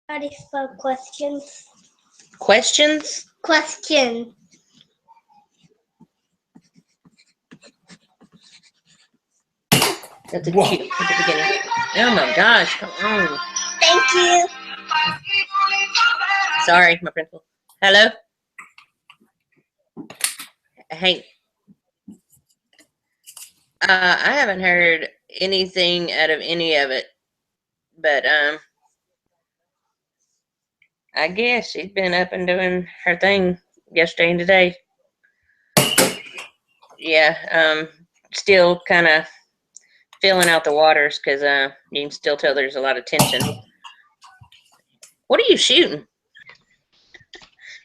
Ready for questions? Questions? Question. That's a cute at the beginning. Oh my gosh, come on. Thank you. Sorry, my principal. Hello? Hey. I haven't heard anything out of any of it. But I guess she's been up and doing her thing yesterday and today. Yeah, still kind of feeling out the waters because you can still tell there's a lot of tension. What are you shooting?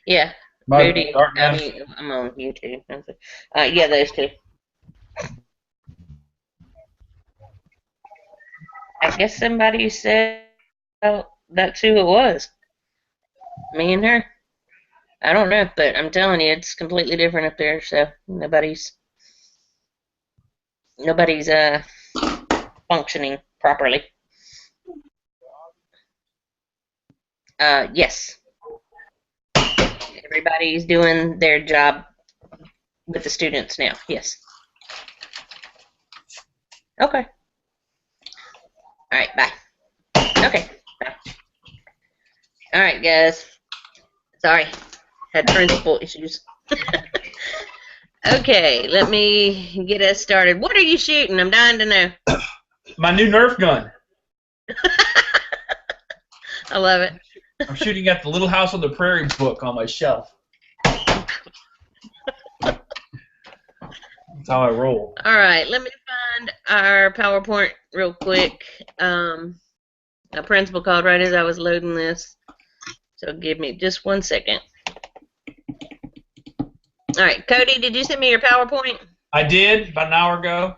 Yeah, Moody. I'm on YouTube. Yeah, those two. I guess somebody said that's who it was. Me and her. I don't know, but I'm telling you, it's completely different up there. So nobody's functioning properly. Yes. Everybody's doing their job with the students now. Yes. Okay. All right. Bye. Okay. Bye. All right, guys. Sorry. Had principal issues. Okay. Let me get us started. What are you shooting? I'm dying to know. My new Nerf gun. I love it. I'm shooting at the Little House on the Prairie book on my shelf. That's how I roll. All right, let me find our PowerPoint real quick. A principal called right as I was loading this, so give me just 1 second. All right, Cody, did you send me your PowerPoint? I did, about an hour ago.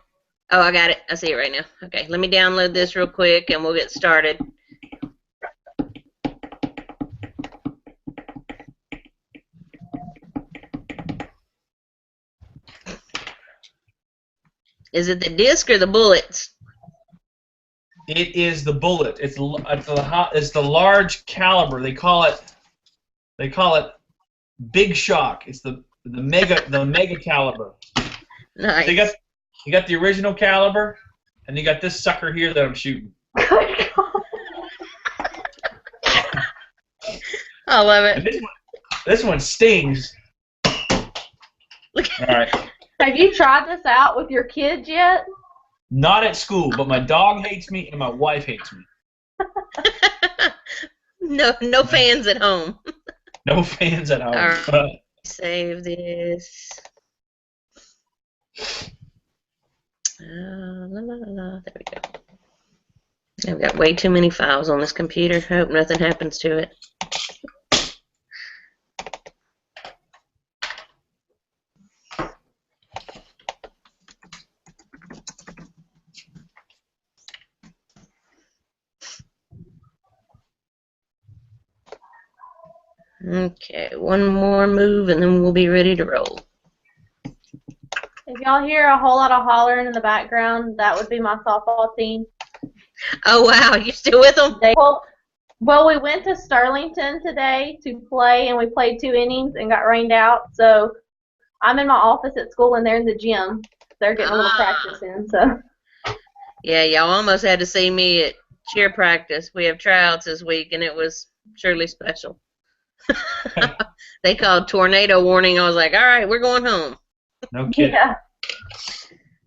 Oh, I got it. I see it right now. Okay, let me download this real quick, and we'll get started. Is it the disc or the bullets? It is the bullet. It's the large caliber. They call it Big Shock. It's the mega caliber. Nice. So you got the original caliber, and you got this sucker here that I'm shooting. I love it. And this one stings. Look. All right. Have you tried this out with your kids yet? Not at school, but my dog hates me and my wife hates me. No fans at home. No fans at home. All right. Save this. There we go. I've got way too many files on this computer. I hope nothing happens to it. Okay, one more move and then we'll be ready to roll. If y'all hear a whole lot of hollering in the background, that would be my softball team. Oh, wow. You still with them? Well, we went to Sterlington today to play, and we played 2 innings and got rained out. So I'm in my office at school, and they're in the gym. They're getting a little practice in. So. Yeah, y'all almost had to see me at cheer practice. We have tryouts this week, and it was surely special. They called tornado warning. I was like, all right, we're going home. No kidding. Yeah.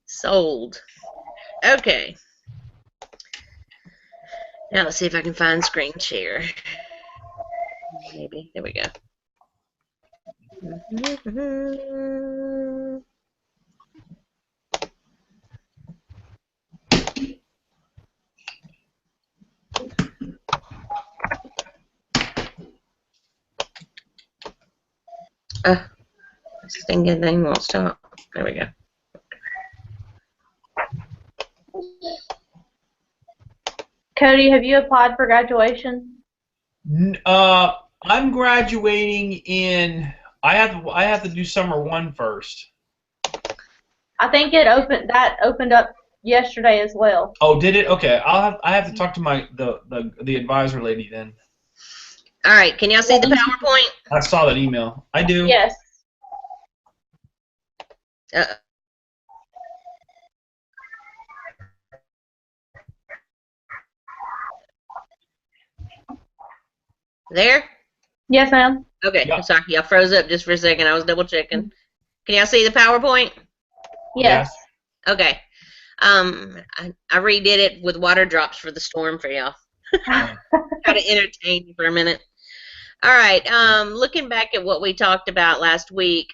Sold. Okay. Now let's see if I can find screen share. Maybe. There we go. This thing won't stop. There we go. Cody, have you applied for graduation? I'm graduating in. I have to do summer 1 first. I think that opened up yesterday as well. Oh, did it? Okay, I have to talk to the advisor lady then. All right, can y'all see the PowerPoint? I saw that email. I do. Yes. Uh, there? Yes, ma'am. Okay, Yeah. sorry, y'all froze up just for a second. I was double checking. Can y'all see the PowerPoint? Yes. Okay. I redid it with water drops for the storm for y'all. Try to entertain you for a minute. All right. Looking back at what we talked about last week,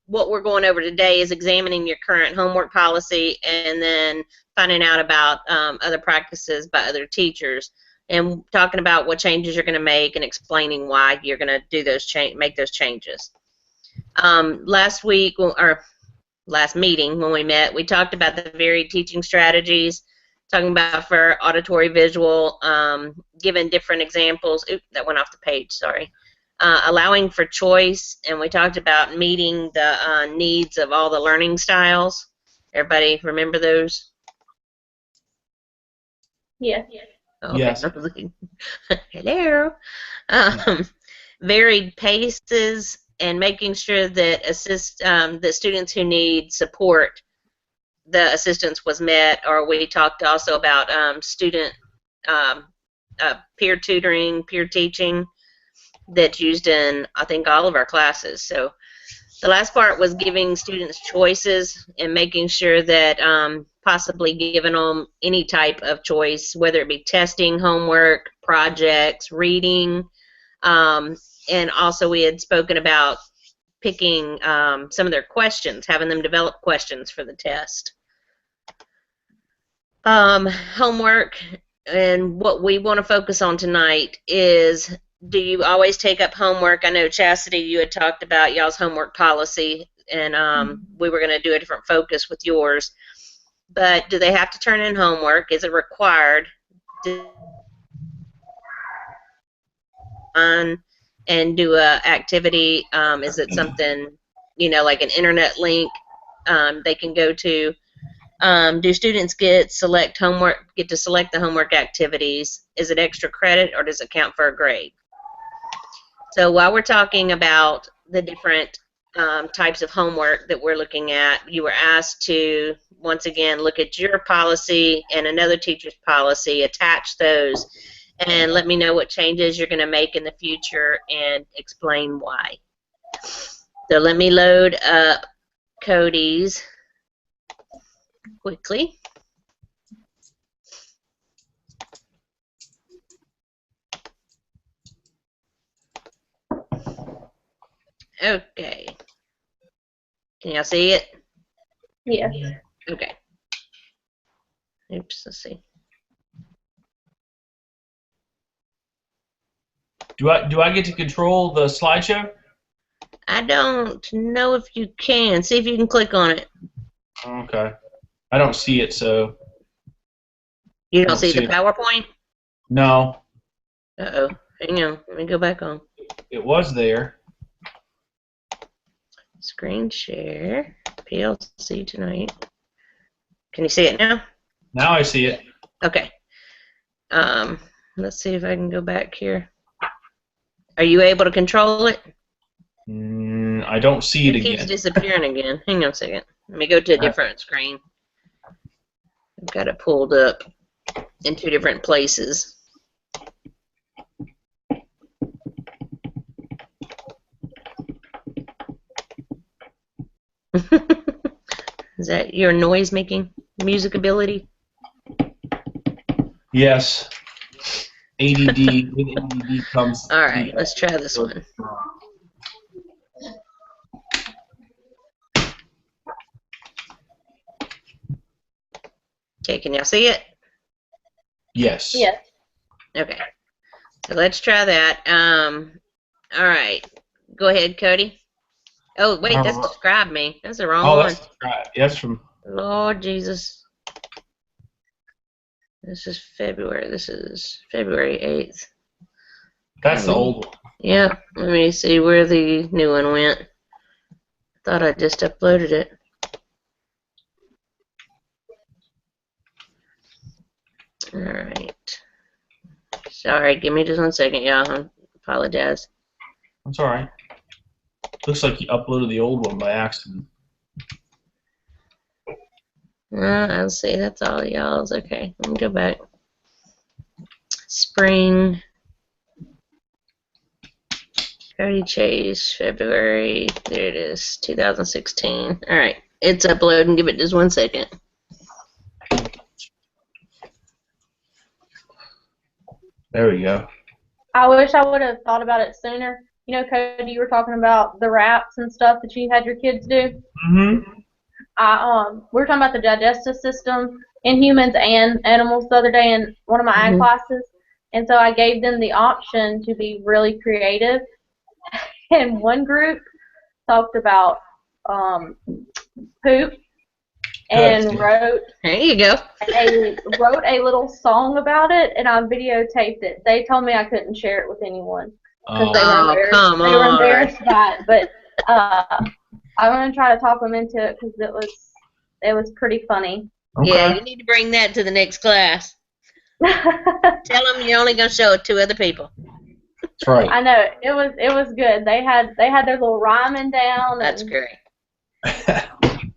what we're going over today is examining your current homework policy and then finding out about other practices by other teachers and talking about what changes you're going to make and explaining why you're going to do those make those changes. Last week or last meeting when we met, we talked about the varied teaching strategies, talking about for auditory visual, giving different examples. Oop, that went off the page, sorry. Allowing for choice, and we talked about meeting the needs of all the learning styles. Everybody remember those? Yes. Okay. Yes. Hello. Varied paces and making sure that that students who need support, the assistance was met. Or we talked also about student peer tutoring, peer teaching that's used in, I think, all of our classes. So the last part was giving students choices and making sure that possibly giving them any type of choice, whether it be testing, homework, projects, reading, and also we had spoken about picking some of their questions, having them develop questions for the test. Homework, and what we want to focus on tonight is, do you always take up homework? I know, Chastity, you had talked about y'all's homework policy, and we were going to do a different focus with yours. But do they have to turn in homework? Is it required? And do a activity? Is it something, like an internet link they can go to? Do students get to select the homework activities? Is it extra credit or does it count for a grade? So while we're talking about the different types of homework that we're looking at, you were asked to, once again, look at your policy and another teacher's policy, attach those, and let me know what changes you're going to make in the future and explain why. So let me load up Cody's quickly. Okay. Can y'all see it? Yes. Okay. Oops, let's see. Do I get to control the slideshow? I don't know if you can. See if you can click on it. Okay. I don't see it, so. You don't see see the it. PowerPoint? No. Uh-oh. Hang on. Let me go back on. It was there. Screen share. PLC tonight. Can you see it now? Now I see it. Okay. Let's see if I can go back here. Are you able to control it? I don't see it It keeps again. disappearing again. Hang on a second. Let me go to a different screen. I've got it pulled up in two different places. Is that your noise making music ability? Yes. ADD. With ADD comes. All right, let's try this one. Okay, can y'all see it? Yes. Yes. Okay. So let's try that. All right. Go ahead, Cody. Oh, wait, that's describe me. That's the wrong one. That's right. Yes, from. Lord Jesus. This is February. This is February 8th. That's the old one. Yeah. Let me see where the new one went. Thought I just uploaded it. All right. Sorry, give me just 1 second, y'all. I'm Apologize. That's all right. Looks like you uploaded the old one by accident. I'll see. That's all y'all's. Okay, let me go back. Spring. Cody Chase, February. There it is, 2016. All right, it's uploading. Give it just 1 second. There we go. I wish I would have thought about it sooner. You know, Cody, you were talking about the wraps and stuff that you had your kids do. Mm-hmm. We were talking about the digestive system in humans and animals the other day in one of my ag classes, and so I gave them the option to be really creative. And one group talked about poop and wrote There you go. wrote a little song about it, and I videotaped it. They told me I couldn't share it with anyone because come they were on. embarrassed by it. But I'm gonna try to talk them into it because it was pretty funny. Okay. Yeah, you need to bring that to the next class. Tell them you're only going to show it to other people. That's right. I know it was good. They had their little rhyming down. That's great.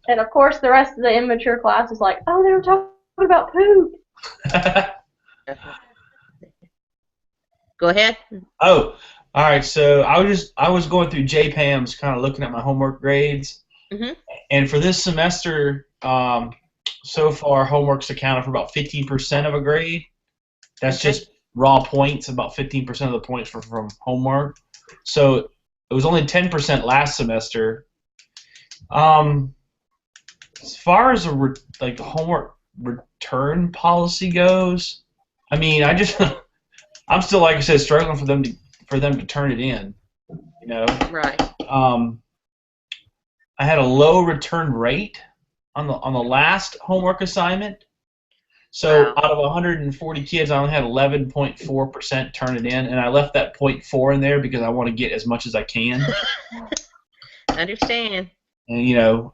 And of course, the rest of the immature class was like, "Oh, they were talking about poop." Go ahead. Oh, all right. So I was going through JPAMS, kind of looking at my homework grades, and for this semester, so far homework's accounted for about 15% of a grade. That's just raw points. About 15% of the points were from homework. So it was only 10% last semester. As far as the homework return policy goes, I mean, I'm still, like I said, struggling for them to turn it in. You know. Right. I had a low return rate on the last homework assignment. So out of 140 kids, I only had 11.4% turn it in, and I left that 0.4 in there because I want to get as much as I can. Understand. And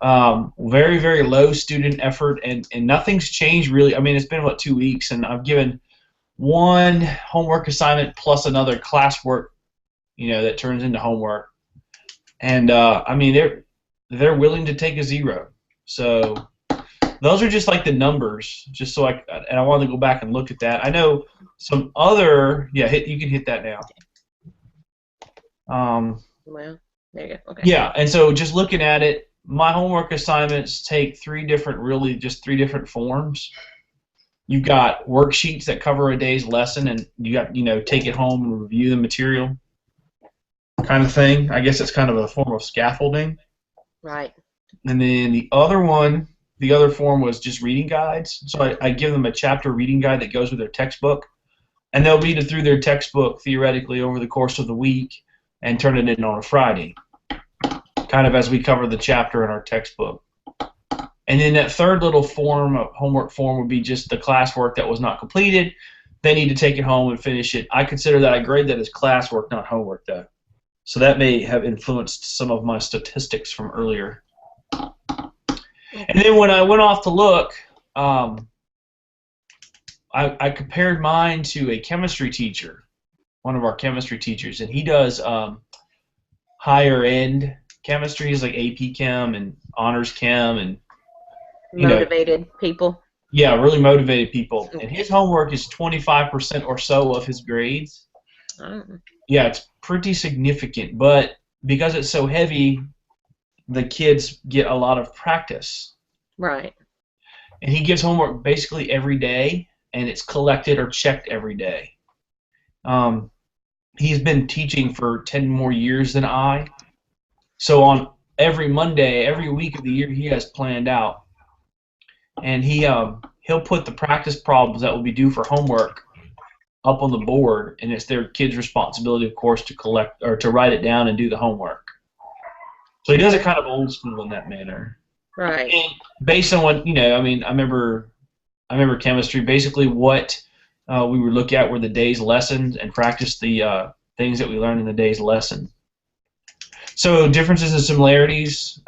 very, very low student effort, and nothing's changed really. I mean, it's been about 2 weeks, and I've given one homework assignment plus another classwork, that turns into homework. And I mean, they're willing to take a 0. So those are just like the numbers, just so I wanted to go back and look at that. I know some other, you can hit that now. Well, there you go. Okay. Yeah, and so just looking at it, my homework assignments take three different forms. You've got worksheets that cover a day's lesson, and you got, take it home and review the material kind of thing. I guess it's kind of a form of scaffolding. Right. And then the other form was just reading guides. So I give them a chapter reading guide that goes with their textbook, and they'll read it through their textbook theoretically over the course of the week and turn it in on a Friday, kind of as we cover the chapter in our textbook. And then that third little homework form would be just the classwork that was not completed. They need to take it home and finish it. I consider that, I grade that as classwork, not homework, though. So that may have influenced some of my statistics from earlier. And then when I went off to look, I compared mine to a chemistry teacher, one of our chemistry teachers, and he does higher end chemistry. He's like AP Chem and Honors Chem and motivated people. Yeah, really motivated people. And his homework is 25% or so of his grades. Yeah, it's pretty significant, but because it's so heavy, the kids get a lot of practice. Right. And he gives homework basically every day, and it's collected or checked every day. He's been teaching for 10 more years than I. So on every Monday, every week of the year, he has planned out. And he'll put the practice problems that will be due for homework up on the board, and it's their kids' responsibility, of course, to collect or to write it down and do the homework. So he does it kind of old school in that manner. Right. And based on what, I remember chemistry. Basically, what we would look at were the day's lessons and practice the things that we learned in the day's lesson. So differences and similarities.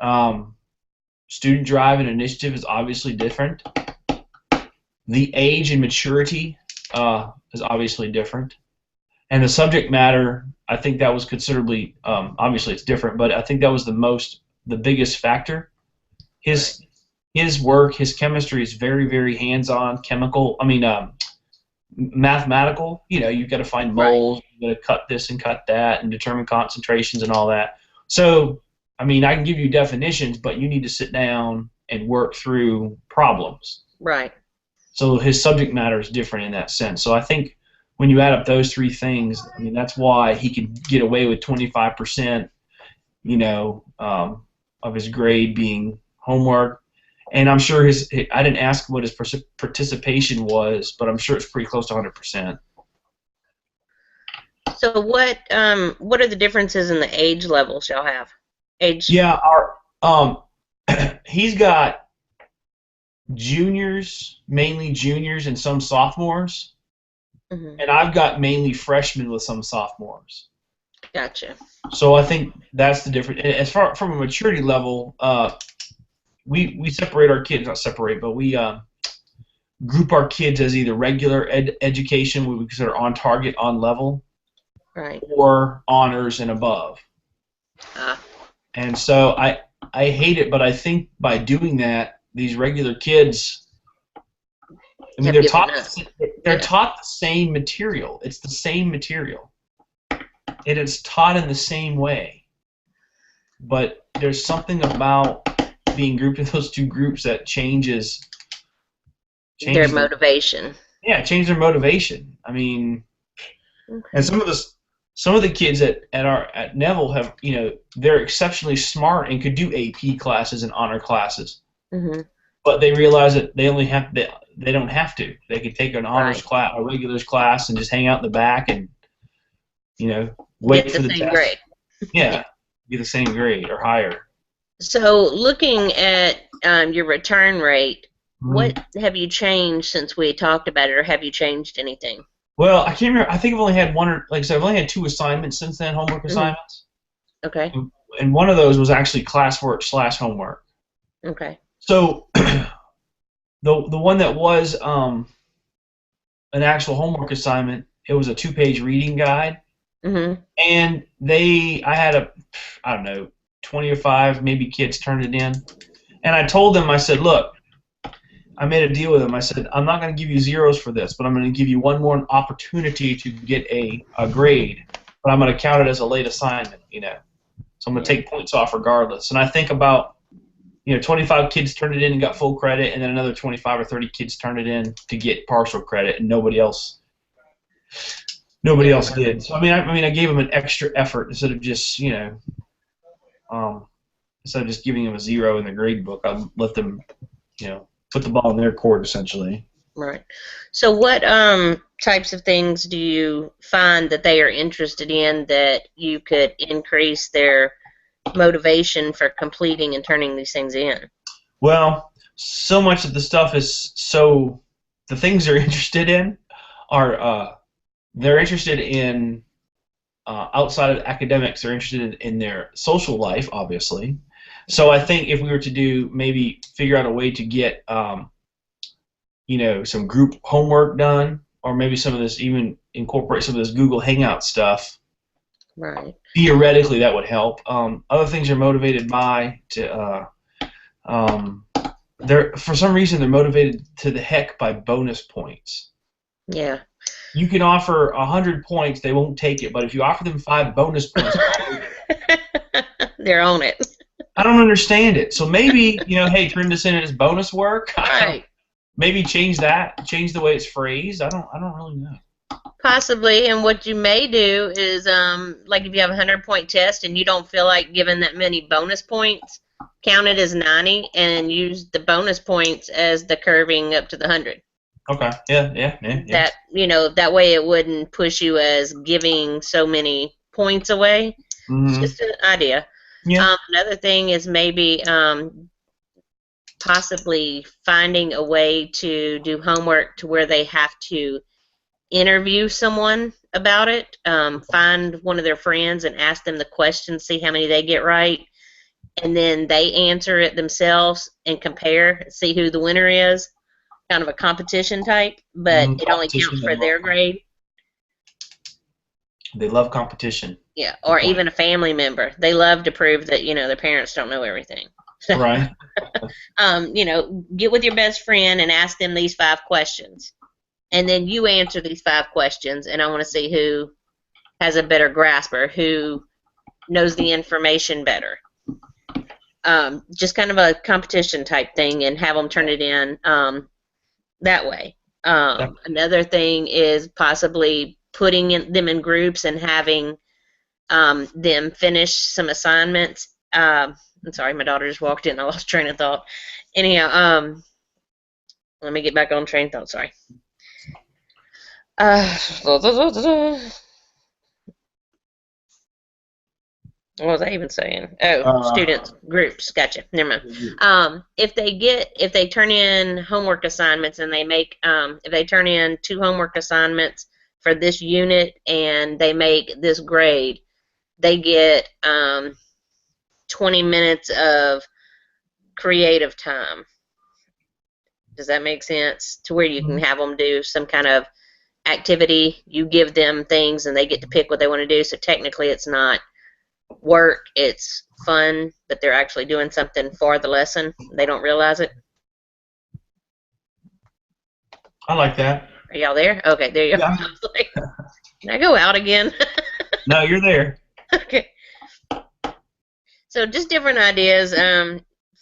Student drive and initiative is obviously different. The age and maturity is obviously different. And the subject matter I think that was considerably, obviously it's different, but I think that was the biggest factor. His work, his chemistry is very, very hands-on, mathematical. You've got to find moles, you've got to cut this and cut that, and determine concentrations and all that. So, I can give you definitions, but you need to sit down and work through problems. Right. So his subject matter is different in that sense. So I think when you add up those three things, that's why he could get away with 25%, of his grade being homework. And I'm sure I didn't ask what his participation was, but I'm sure it's pretty close to 100%. So what are the differences in the age levels y'all have? Yeah, he's got juniors, mainly juniors, and some sophomores, and I've got mainly freshmen with some sophomores. Gotcha. So I think that's the difference. As far from a maturity level, we separate our kids, not separate, but we group our kids as either regular education, what we consider on target, on level, right, or honors and above. And so I hate it, but I think by doing that, these regular kids, they're taught the same material. It's the same material. It is taught in the same way. But there's something about being grouped in those two groups that changes their motivation. Yeah, change their motivation. And some of the kids at Neville have, they're exceptionally smart and could do AP classes and honor classes. But they realize that they don't have to. They could take an honors class, a regulars class, and just hang out in the back and, wait for the test. Grade. Yeah, get the same grade or higher. So looking at your return rate, what have you changed since we talked about it, or have you changed anything? Well, I can't remember. I think I've only had I've only had 2 assignments since then, homework assignments. Okay. And one of those was actually classwork / homework. Okay. So the one that was an actual homework assignment, it was a 2-page reading guide. And I had 20 or 5 maybe kids turned it in. And I told them, I said, look, I made a deal with them. I said, I'm not going to give you zeros for this, but I'm going to give you one more opportunity to get a grade, but I'm going to count it as a late assignment, So I'm going to take points off regardless. And I think about, 25 kids turned it in and got full credit, and then another 25 or 30 kids turned it in to get partial credit, and nobody else did. So I gave them an extra effort instead of just, instead of just giving them a 0 in the grade book. I let them, put the ball in their court, essentially. Right. So what types of things do you find that they are interested in that you could increase their motivation for completing and turning these things in? Well, so much of the stuff is the things they're interested in are they're interested in outside of academics. They're interested in their social life, obviously. So I think if we were to maybe figure out a way to get, some group homework done, or maybe some of this, even incorporate some of this Google Hangout stuff. Right. Theoretically, that would help. Other things are motivated by for some reason they're motivated to the heck by bonus points. Yeah. You can offer 100 points, they won't take it, but if you offer them 5 bonus points, they're on it. I don't understand it. So maybe, hey, turn this in as bonus work. Right. Maybe change the way it's phrased. I don't really know. Possibly, and what you may do is, like if you have a 100-point test and you don't feel like giving that many bonus points, count it as 90 and use the bonus points as the curving up to the 100. Okay. Yeah. That way it wouldn't push you as giving so many points away. It's just an idea. Yeah. Another thing is maybe possibly finding a way to do homework to where they have to interview someone about it. Find one of their friends and ask them the question, see how many they get right, and then they answer it themselves and compare, see who the winner is. Kind of a competition type, but it only counts for their grade. They love competition. Yeah, or point. even a family member. They love to prove that, their parents don't know everything. Right. Get with your best friend and ask them these 5 questions. And then you answer these 5 questions, and I want to see who has a better grasp or who knows the information better. Just kind of a competition type thing, and have them turn it in that way. Another thing is possibly putting them in groups and having them finish some assignments. I'm sorry, my daughter just walked in. I lost train of thought. Anyhow, let me get back on train of thought. Sorry. What was I even saying? Students, groups. Gotcha. Never mind. If they turn in homework assignments and if they turn in 2 homework assignments for this unit and they make this grade, they get 20 minutes of creative time. Does that make sense? To where you can have them do some kind of activity. You give them things and they get to pick what they want to do. So technically it's not work, it's fun, but they're actually doing something for the lesson. They don't realize it. I like that. Are y'all there? Okay, there you go. Yeah. Can I go out again? No, you're there. Okay. So just different ideas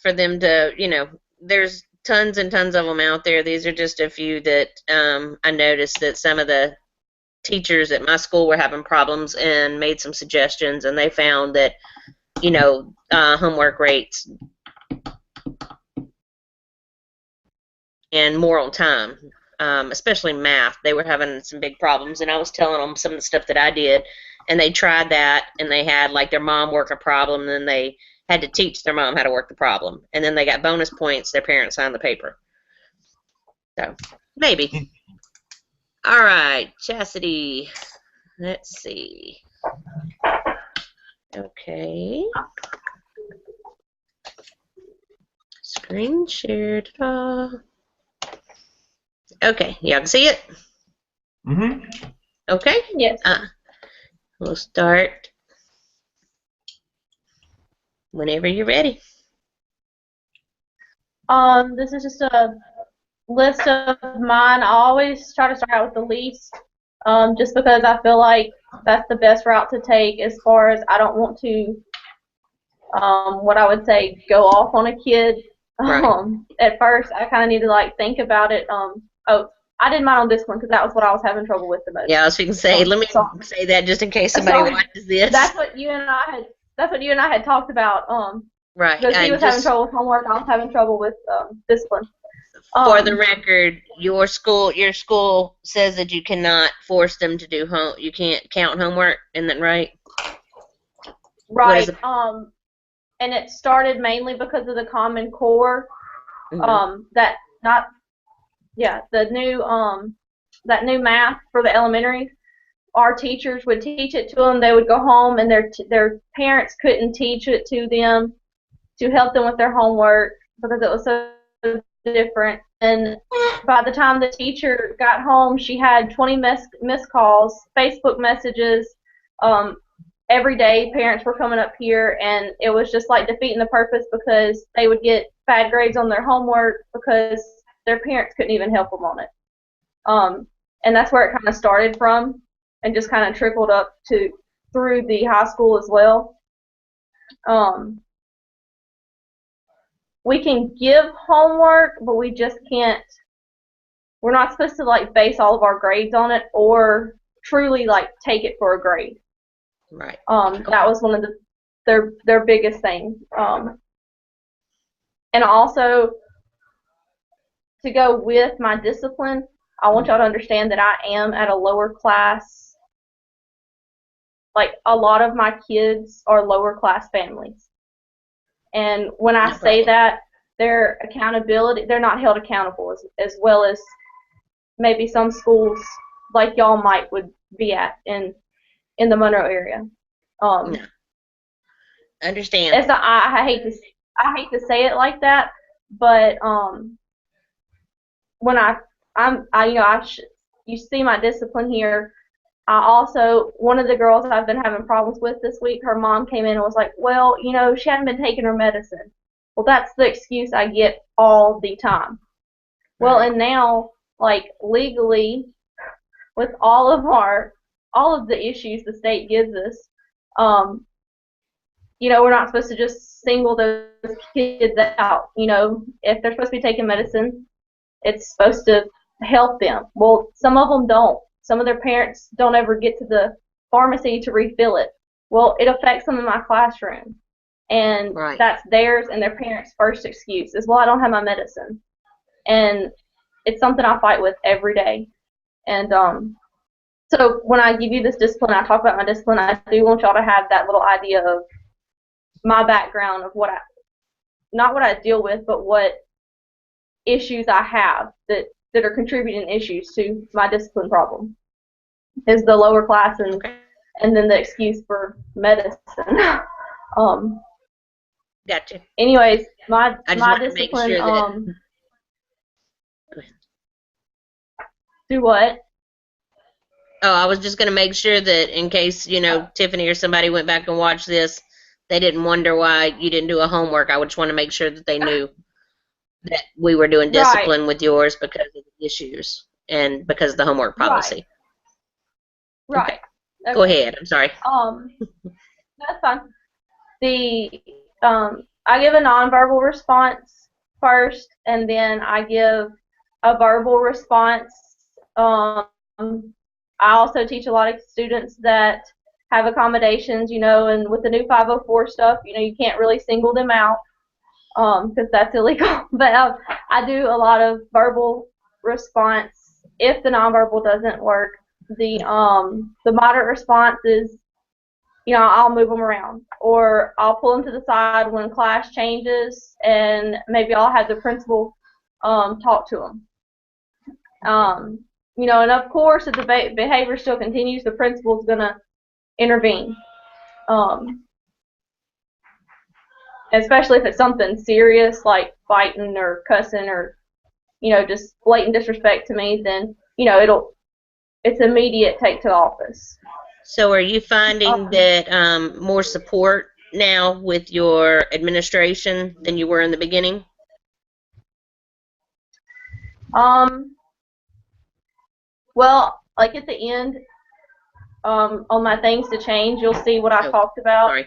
for them to, there's tons and tons of them out there. These are just a few that I noticed that some of the teachers at my school were having problems and made some suggestions, and they found that, homework rates and more on time, especially math, they were having some big problems, and I was telling them some of the stuff that I did, and they tried that, and they had, like, their mom work a problem, and then they had to teach their mom how to work the problem, and then they got bonus points, their parents signed the paper. So, maybe. All right, Chastity. Let's see. Okay. Screen share. Ta-da. Okay, y'all can see it? Mm-hmm. Okay? Yes. We'll start whenever you're ready. This is just a list of mine. I always try to start out with the least, just because I feel like that's the best route to take, as far as I don't want to, what I would say, go off on a kid. Right. At first, I kind of need to think about it. I did mine on this one because that was what I was having trouble with the most. Yeah, I was going to say, let me say that just in case somebody watches this. That's what you and I had talked about. Right. Because he was having trouble with homework, I was having trouble with discipline. For the record, your school says that you cannot force them to do you can't count homework, isn't that right? Right. And it started mainly because of the Common Core. Mm-hmm. The new math for the elementary. Our teachers would teach it to them. They would go home, and their parents couldn't teach it to them to help them with their homework because it was so different. And by the time the teacher got home, she had 20 missed calls, Facebook messages. Every day, parents were coming up here, and it was just like defeating the purpose, because they would get bad grades on their homework because their parents couldn't even help them on it. And that's where it kind of started from, and just kind of trickled up through the high school as well. We can give homework, but we just can't. We're not supposed to base all of our grades on it, or truly take it for a grade. Right. That was one of their biggest things. And also, to go with my discipline, I want y'all to understand that I am at a lower class. A lot of my kids are lower class families. And when I say that, their accountability, they're not held accountable as well as maybe some schools like y'all would be at in the Monroe area. No. Understand. I hate to say it like that, but when you see my discipline here, one of the girls I've been having problems with this week, her mom came in and was like, well, she hadn't been taking her medicine. Well, that's the excuse I get all the time. Well, and now, like, legally, with all of the issues the state gives us, we're not supposed to just single those kids out. If they're supposed to be taking medicine, it's supposed to help them. Well, some of them don't. Some of their parents don't ever get to the pharmacy to refill it. Well, it affects them in my classroom. And that's theirs and their parents' first excuse is, well, I don't have my medicine. And it's something I fight with every day. And so when I give you this discipline, I talk about my discipline, I do want y'all to have that little idea of my background of not what I deal with, but what issues I have that are contributing issues to my discipline problem. Is the lower class and then the excuse for medicine. Gotcha. Anyways, my discipline. Make sure that, do what? Oh, I was just going to make sure that in case, Tiffany or somebody went back and watched this, they didn't wonder why you didn't do a homework. I would just want to make sure that they knew that we were doing discipline with yours because of the issues and because of the homework policy. Right. Okay. Go ahead. I'm sorry. That's fine. I give a nonverbal response first, and then I give a verbal response. I also teach a lot of students that have accommodations, and with the new 504 stuff, you can't really single them out because that's illegal. But I do a lot of verbal response if the nonverbal doesn't work. The moderate response is, I'll move them around, or I'll pull them to the side when class changes, and maybe I'll have the principal talk to them. And of course, if the behavior still continues, the principal's gonna intervene. Especially if it's something serious like fighting or cussing or just blatant disrespect to me, then it's immediate take to the office. So are you finding that more support now with your administration than you were in the beginning? Well, like at the end, on my things to change, you'll see what I talked about. Sorry.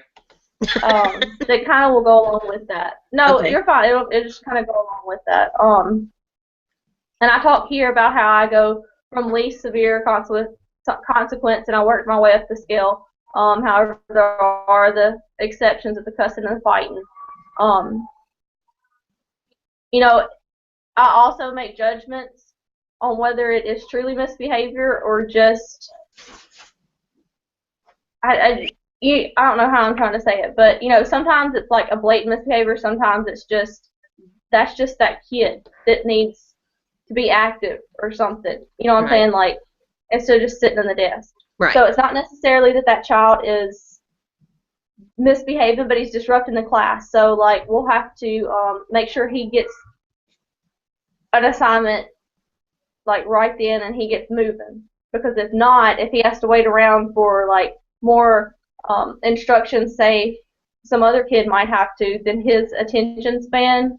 That kind of will go along with that. No, Okay. You're fine. It'll just kind of go along with that. And I talk here about how I go from least severe consequence, and I worked my way up the scale. However, there are the exceptions of the cussing and the fighting. I also make judgments on whether it is truly misbehavior or just I don't know how I'm trying to say it, but sometimes it's like a blatant misbehavior. Sometimes it's that's just that kid that needs to be active or something. You know what I'm saying? Like, instead of just sitting in the desk. Right. So it's not necessarily that child is misbehaving, but he's disrupting the class. So like, we'll have to make sure he gets an assignment like right then and he gets moving. Because if not, if he has to wait around for like more instructions, say some other kid might have to, then his attention span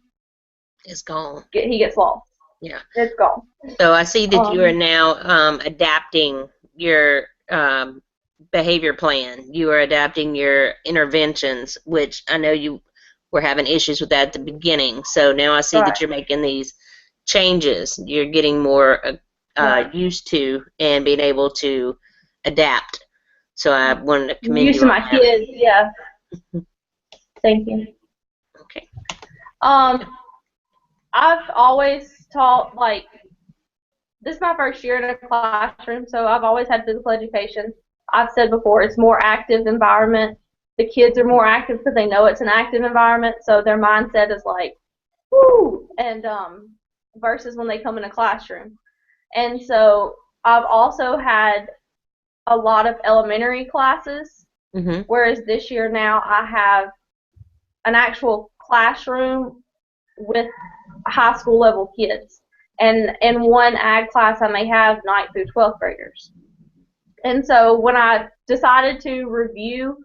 is gone. He gets lost. Yeah. It's gone. So I see that you are now adapting your behavior plan. You are adapting your interventions, which I know you were having issues with that at the beginning. So now I see that you're making these changes. You're getting more used to and being able to adapt. So I wanted to commend you. Used to my kids, yeah. Thank you. Okay. I've always taught, like, this is my first year in a classroom, so I've always had physical education. I've said before, it's more active environment. The kids are more active because they know it's an active environment, so their mindset is like, woo, and versus when they come in a classroom. And so I've also had a lot of elementary classes, whereas this year now I have an actual classroom with high school level kids. And in one ag class I may have 9th through 12th graders. And so when I decided to review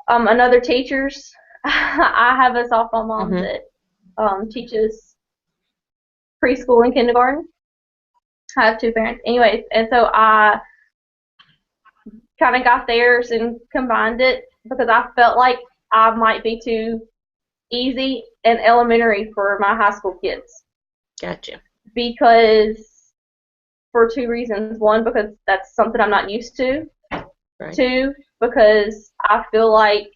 another teacher's, I have a softball mom Mhm. that teaches preschool and kindergarten. I have two parents. Anyways, and so I kind of got theirs and combined it because I felt like I might be too easy and elementary for my high school kids. Gotcha. Because for two reasons. One, because that's something I'm not used to. Right. Two, because I feel like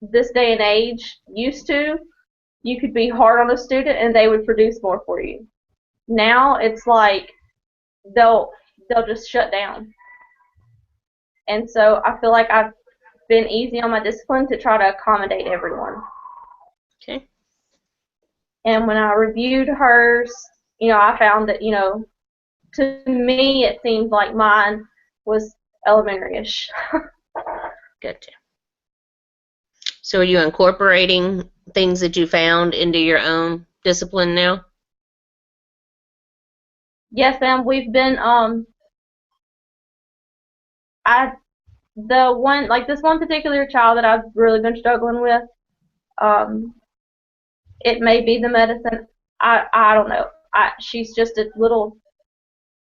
this day and age, you could be hard on a student and they would produce more for you. Now it's like they'll just shut down. And so I feel like I've been easy on my discipline to try to accommodate everyone. Okay. And when I reviewed hers, I found that, to me it seemed like mine was elementary-ish. Gotcha. So are you incorporating things that you found into your own discipline now? Yes, ma'am. We've been this one particular child that I've really been struggling with, it may be the medicine. I don't know. She's just a little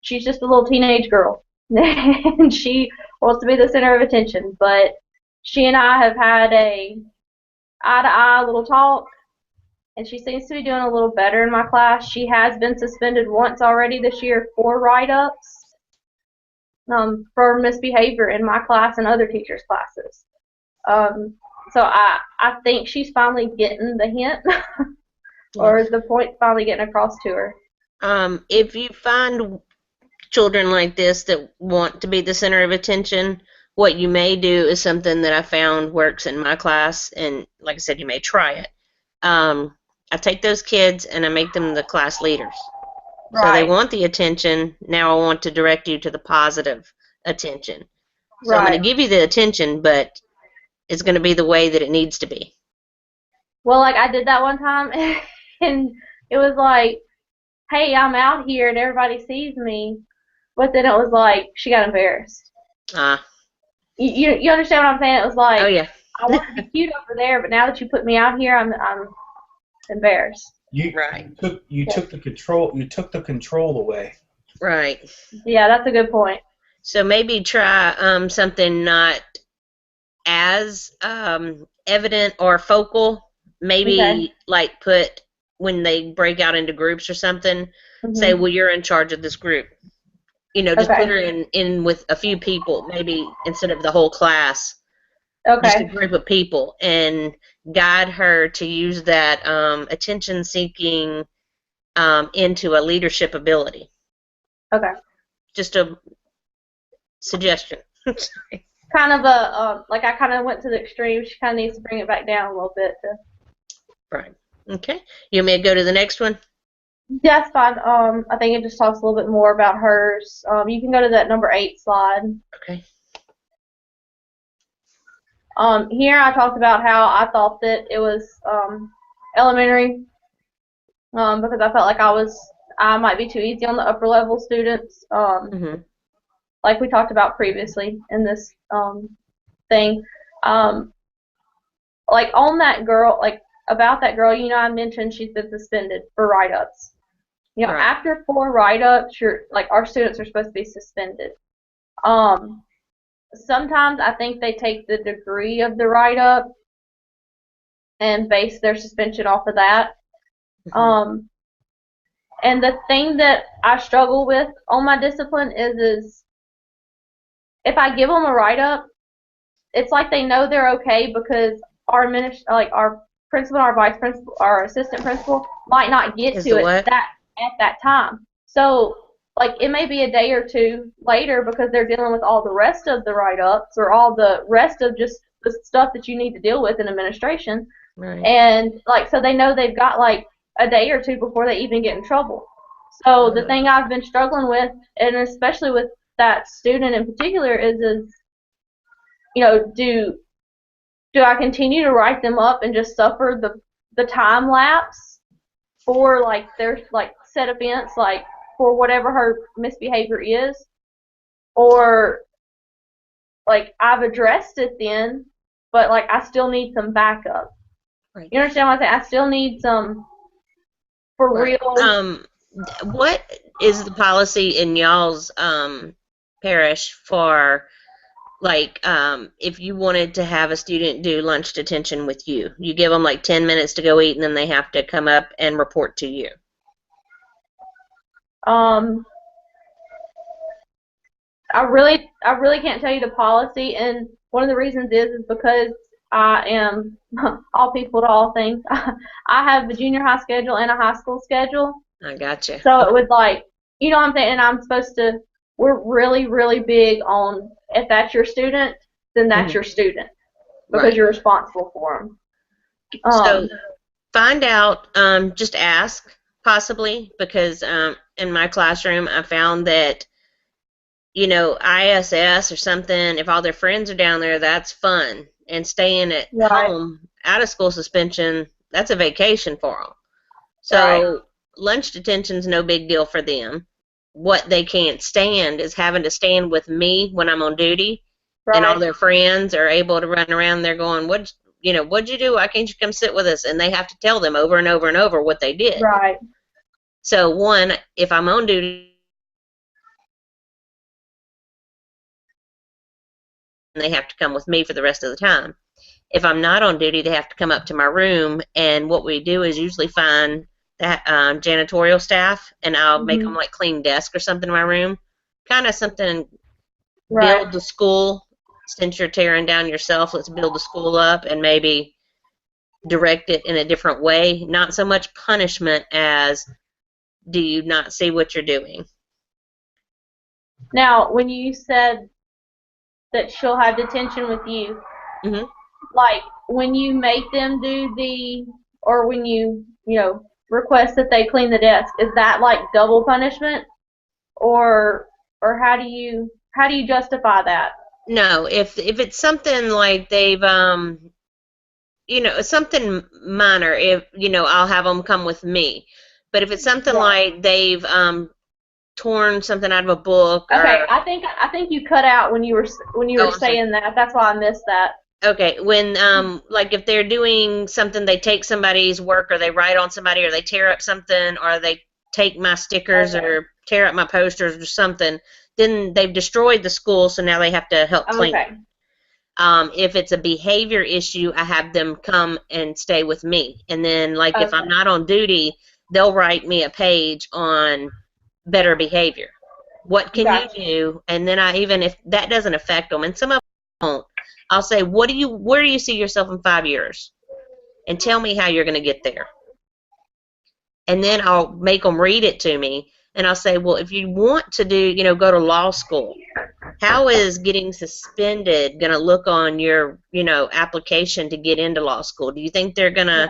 teenage girl, and she wants to be the center of attention. But she and I have had a eye-to-eye little talk, and she seems to be doing a little better in my class. She has been suspended once already this year for write-ups. For misbehavior in my class and other teachers' classes. So I think she's finally getting the hint, or the point finally getting across to her. If you find children like this that want to be the center of attention, what you may do is something that I found works in my class, and like I said, you may try it. I take those kids and I make them the class leaders. So they Right. want the attention. Now I want to direct you to the positive attention. So I'm going to give you the attention, but it's going to be the way that it needs to be. Well, like I did that one time, and it was like, hey, I'm out here and everybody sees me, but then it was like she got embarrassed. You understand what I'm saying? It was like, oh yeah. I want to be cute over there, but now that you put me out here, I'm embarrassed. Right. You took the control away. Right. Yeah, that's a good point. So maybe try something not as evident or focal. Maybe like put, when they break out into groups or something, say, well, you're in charge of this group. Just put her in with a few people, maybe instead of the whole class. Just a group of people, and guide her to use that attention-seeking into a leadership ability. Okay. Just a suggestion. Kind of a like I kind of went to the extreme. She kind of needs to bring it back down a little bit. Right. Okay. You want me to go to the next one? Yeah, that's fine. I think it just talks a little bit more about hers. You can go to that number 8 slide. Okay. Here I talked about how I thought that it was elementary because I felt like I might be too easy on the upper level students. Like we talked about previously in this thing. Like on that girl, like about that girl, I mentioned she's been suspended for write-ups. Right. After 4 write-ups, our students are supposed to be suspended. Sometimes I think they take the degree of the write-up and base their suspension off of that. And the thing that I struggle with on my discipline is if I give them a write-up, it's like they know they're okay because our principal, our vice principal, our assistant principal might not get to it at that time. So like it may be a day or two later because they're dealing with all the rest of the write-ups or all the rest of just the stuff that you need to deal with in administration. Right. And so they know they've got like a day or two before they even get in trouble. So the thing I've been struggling with, and especially with that student in particular, is do I continue to write them up and just suffer the time lapse for like their like set events, like for whatever her misbehavior is, or like I've addressed it then, but like I still need some backup. Right. You understand what I'm saying? I still need some for Right. real. What is the policy in y'all's parish for, like, if you wanted to have a student do lunch detention with you? You give them like 10 minutes to go eat, and then they have to come up and report to you. I really can't tell you the policy, and one of the reasons is because I am all people to all things. I have a junior high schedule and a high school schedule, I gotcha. so it was like, you know what I'm saying, and I'm supposed to, we're really, really big on if that's your student, then that's your student, because Right. you're responsible for them. So find out, just ask, possibly, because in my classroom I found that, you know, ISS or something, if all their friends are down there, that's fun. And staying at Right. home, out of school suspension, that's a vacation for them. So lunch detention's no big deal for them. What they can't stand is having to stand with me when I'm on duty, and all their friends are able to run around there going, what'd you do? Why can't you come sit with us? And they have to tell them over and over and over what they did. Right. So one, if I'm on duty, they have to come with me for the rest of the time. If I'm not on duty, they have to come up to my room, and what we do is usually find that janitorial staff, and I'll make them like clean desk or something in my room, kind of something, build the school. Since you're tearing down yourself, let's build the school up and maybe direct it in a different way. Not so much punishment as, do you not see what you're doing? Now, when you said that she'll have detention with you, Mhm. like when you make them do or when you request that they clean the desk, is that like double punishment, or how do you justify that? No, if it's something like they've something minor, if I'll have them come with me. But if it's something like they've torn something out of a book, Okay, or I think you cut out when you were saying that. That's why I missed that. okay, when like if they're doing something, they take somebody's work, or they write on somebody, or they tear up something, or they take my stickers or tear up my posters or something, then they've destroyed the school, so now they have to help clean it. If it's a behavior issue, I have them come and stay with me, and then like if I'm not on duty, they'll write me a page on better behavior. What can you do? And then if that doesn't affect them, and some of them won't, I'll say, where do you see yourself in 5 years? And tell me how you're going to get there. And then I'll make them read it to me, and I'll say, well, if you want to go to law school, how is getting suspended going to look on your, application to get into law school? Do you think they're going to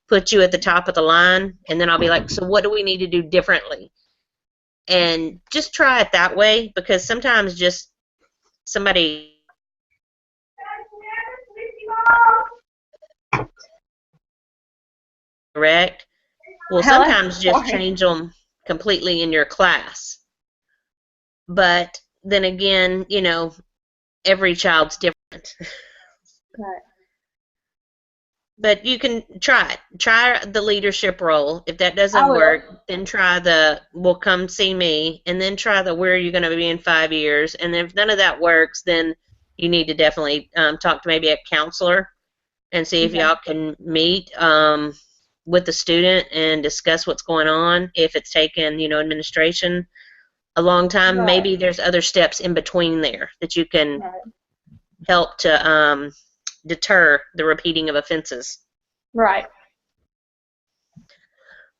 put you at the top of the line? And then I'll be like, so what do we need to do differently? And just try it that way, because sometimes just somebody correct will sometimes just change them completely in your class. But then again, every child's different. Right. But you can try it. Try the leadership role. If that doesn't work, then try well, come see me, and then try where are you going to be in 5 years. And if none of that works, then you need to definitely talk to maybe a counselor and see if y'all can meet with the student and discuss what's going on. If it's taken, administration a long time, maybe there's other steps in between there that you can help to deter the repeating of offenses. Right.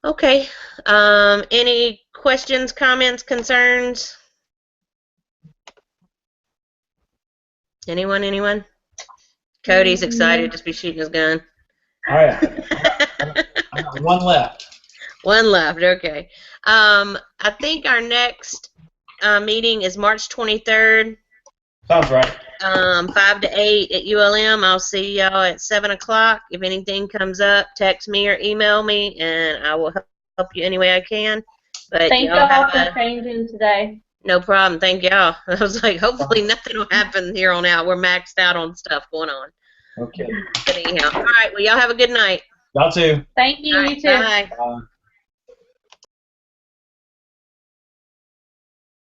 Okay. Any questions, comments, concerns? Anyone? Cody's excited to be shooting his gun. All right. I got one left. One left, okay. I think our next meeting is March 23rd. Sounds right. 5 to 8 at ULM. I'll see y'all at 7 o'clock. If anything comes up, text me or email me, and I will help you any way I can. But thank y'all for changing today. No problem. Thank y'all. I was like, hopefully nothing will happen here on out. We're maxed out on stuff going on. Okay. But anyhow, all right. Well, y'all have a good night. Y'all too. Thank you. All You right, too. bye. Bye.